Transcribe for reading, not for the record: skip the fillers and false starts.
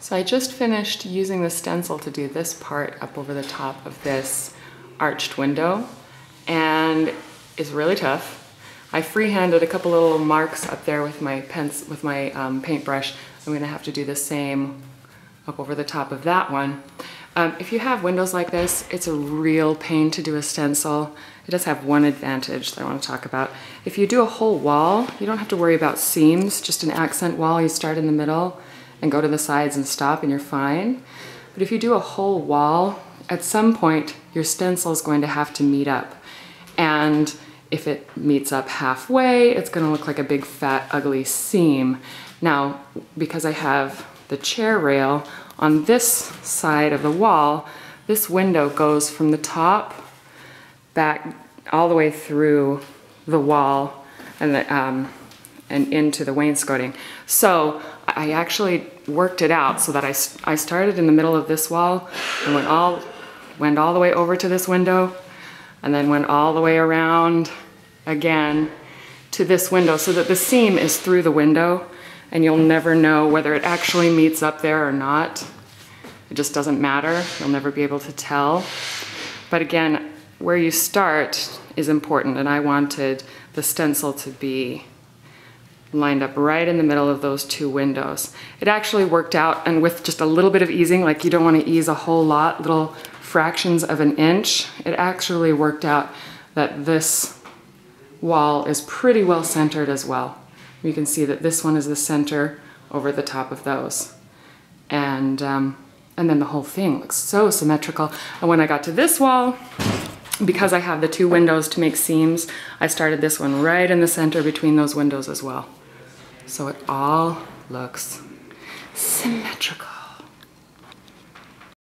So I just finished using the stencil to do this part up over the top of this arched window, and it's really tough. I freehanded a couple little marks up there with my paintbrush. I'm gonna have to do the same up over the top of that one. If you have windows like this, it's a real pain to do a stencil. It does have one advantage that I want to talk about. If you do a whole wall, you don't have to worry about seams, just an accent wall. You start in the middle and go to the sides and stop and you're fine. But if you do a whole wall, at some point your stencil is going to have to meet up. And if it meets up halfway, it's going to look like a big fat ugly seam. Now, because I have the chair rail on this side of the wall, this window goes from the top back all the way through the wall and into the wainscoting. So I actually worked it out so that I started in the middle of this wall and went all the way over to this window, and then went all the way around again to this window, so that the seam is through the window and you'll never know whether it actually meets up there or not. It just doesn't matter. You'll never be able to tell. But again, where you start is important, and I wanted the stencil to be lined up right in the middle of those two windows. It actually worked out, and with just a little bit of easing, like you don't want to ease a whole lot, little fractions of an inch, it actually worked out that this wall is pretty well centered as well. You can see that this one is the center over the top of those. And then the whole thing looks so symmetrical. And when I got to this wall, because I have the two windows to make seams, I started this one right in the center between those windows as well. So it all looks symmetrical.